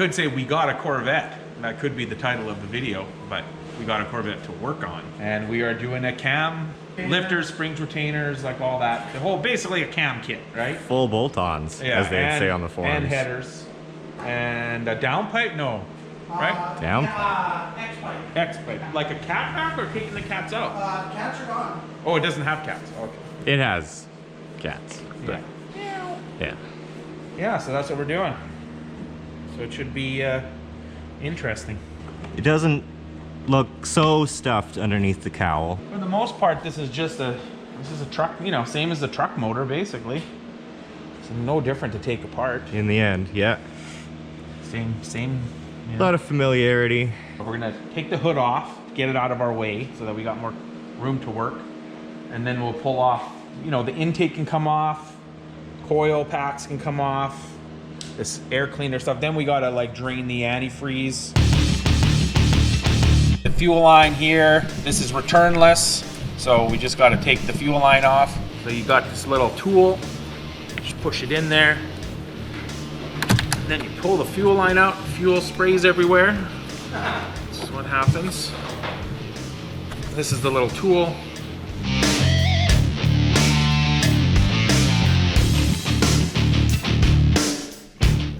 could say we got a Corvette. That could be the title of the video, but we got a Corvette to work on. And we are doing a cam, lifters, springs, retainers, like all that. The whole, basically a cam kit, right? Full bolt-ons, Yeah, as they'd say on the forums. And headers. And a downpipe? No. Right? Downpipe? X-pipe. X-pipe. Like a cat back or taking the cats out? Cats are gone. Oh, it doesn't have cats. Okay. It has cats. But yeah. Yeah, so that's what we're doing. So it should be interesting. It doesn't look so stuffed underneath the cowl. For the most part, this is just a truck, you know, same as the truck motor, basically. It's no different to take apart. In the end, yeah. Same. A lot of familiarity. We're gonna take the hood off, get it out of our way so that we got more room to work. And then we'll pull off, you know, the intake can come off, coil packs can come off, this air cleaner stuff. Then we gotta like drain the antifreeze. The fuel line here, this is returnless. So we just gotta take the fuel line off. So you got this little tool, just push it in there. And then you pull the fuel line out, fuel sprays everywhere. This is what happens. This is the little tool.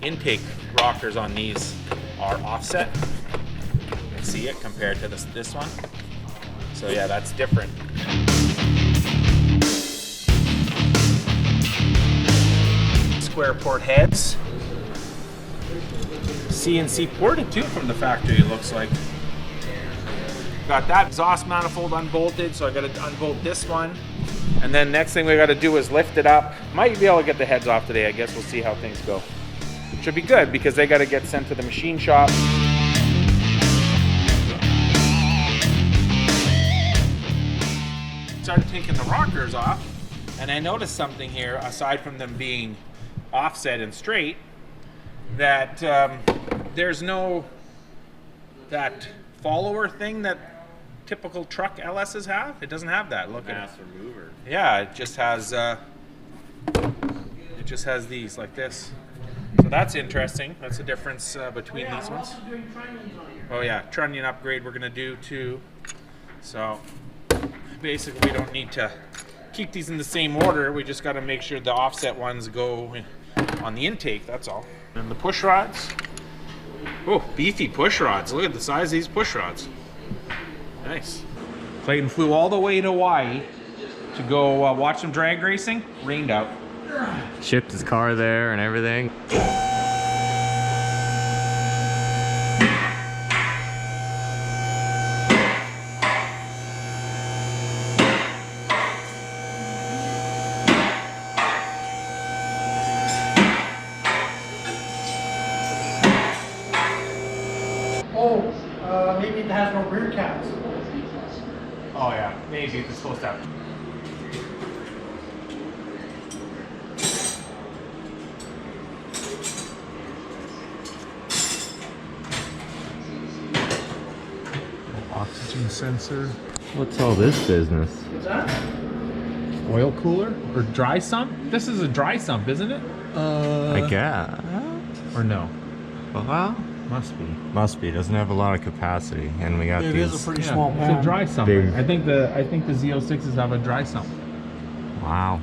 Intake rockers on these are offset. You can see it compared to this one. So yeah, that's different. Square port heads. CNC ported too from the factory, it looks like. Got that exhaust manifold unbolted, so I gotta unbolt this one. And then next thing we gotta do is lift it up. Might be able to get the heads off today, I guess we'll see how things go. Should be good because they gotta get sent to the machine shop. Started taking the rockers off, and I noticed something here, aside from them being offset and straight, that there's no that follower thing that typical truck LSs have. It doesn't have that. Look at it. remover. Yeah, it just has these like this. So that's interesting. That's the difference between these we're ones. also doing trunnions on here. Oh yeah, trunnion upgrade we're gonna do too. So basically we don't need to keep these in the same order. We just got to make sure the offset ones go on the intake, that's all. And the push rods. Oh, beefy push rods. Look at the size of these push rods. Nice. Clayton flew all the way to Hawaii to go watch some drag racing. Rained out. Shipped his car there and everything. Maybe it has no rear caps. Oh yeah, maybe it's supposed to have. Oxygen sensor. What's all this business? What's that? Oil cooler or dry sump? This is a dry sump, isn't it? I guess. Or no? Well, Must be. must be. Doesn't have a lot of capacity, and we got It these. is a pretty small It's pan. a dry sump. Big. I think the Z06s have a dry sump. Wow.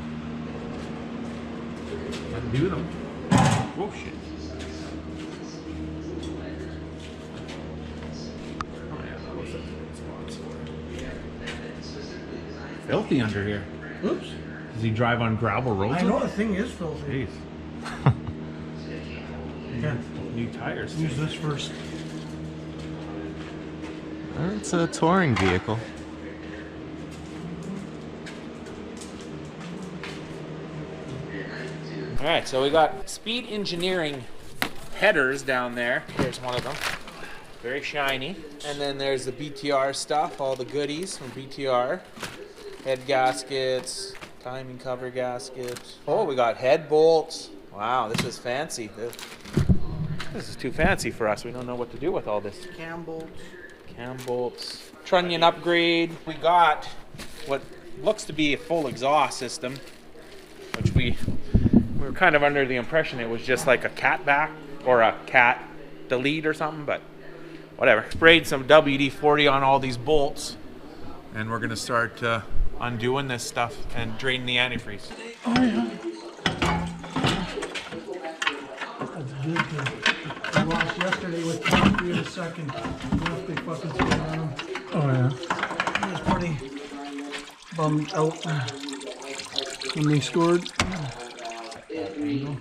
Undo them. Oh shit. Oh yeah, that was the spots. Filthy under here. Oops. Does he drive on gravel roads? I know the thing is filthy. Jeez. Here, New tires. use this first. It's a touring vehicle. All right, so we got Speed Engineering headers down there. Here's one of them. Very shiny. And then there's the BTR stuff, all the goodies from BTR. Head gaskets, timing cover gaskets. Oh, we got head bolts. Wow, this is fancy. This is too fancy for us. We don't know what to do with all this. Cam bolts. Cam bolts. Trunnion upgrade. We got what looks to be a full exhaust system, which we were kind of under the impression it was just like a cat back or a cat delete or something, but whatever. Sprayed some WD-40 on all these bolts, and we're gonna start undoing this stuff and drain the antifreeze. Oh yeah. That's good. I watched yesterday with 23 in a second. What they fucking threw on them. Oh yeah. I was pretty bummed out when they scored.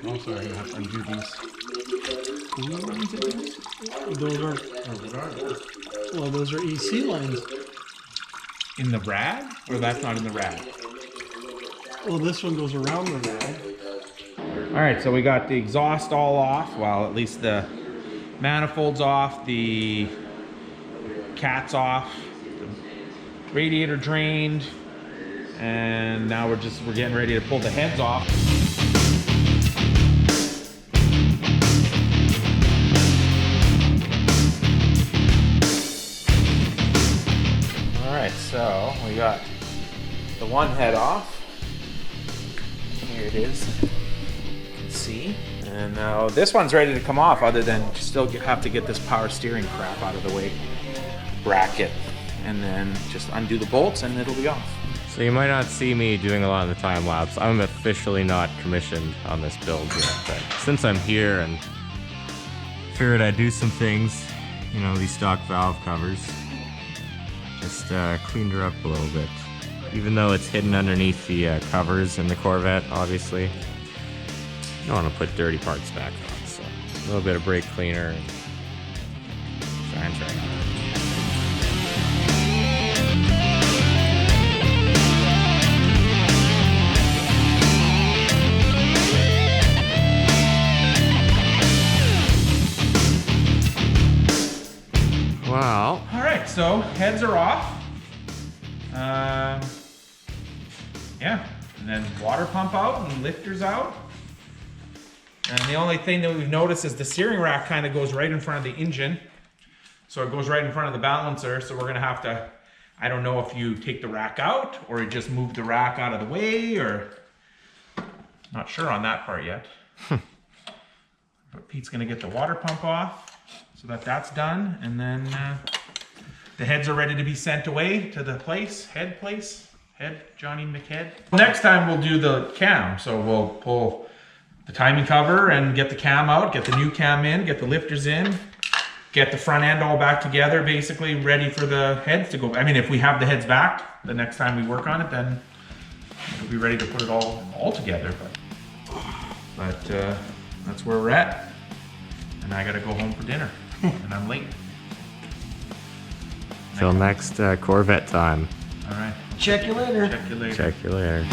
Also, I have to undo these. Those are, well, those are EC lines. In the rad, or that's not in the rad? Well, this one goes around the rad. All right, so we got the exhaust all off. Well, at least the manifold's off, the cat's off, the radiator drained, and now we're getting ready to pull the heads off. All right, so we got the one head off. Here it is. You can see. And now this one's ready to come off, other than still have to get this power steering crap out of the way. Bracket. And then just undo the bolts and it'll be off. So you might not see me doing a lot of the time lapse. I'm officially not commissioned on this build yet, but since I'm here and figured I'd do some things, you know, these stock valve covers, just cleaned her up a little bit. Even though it's hidden underneath the covers in the Corvette, obviously, you don't want to put dirty parts back on. So a little bit of brake cleaner and shines right on. Wow. All right, so heads are off. Yeah, and then water pump out and lifters out. And the only thing that we've noticed is the steering rack kind of goes right in front of the engine. So it goes right in front of the balancer. So we're gonna have to, I don't know if you take the rack out or you just move the rack out of the way, or not sure on that part yet. But Pete's gonna get the water pump off so that that's done. And then the heads are ready to be sent away to the place, head Johnny McHead. Next time we'll do the cam. So we'll pull the timing cover and get the cam out, get the new cam in, get the lifters in, get the front end all back together, basically ready for the heads to go. I mean, if we have the heads back the next time we work on it, then we'll be ready to put it all together. But that's where we're at. And I gotta go home for dinner, and I'm late. Till next Corvette time. All right. Check you later. Check you later. Check you later.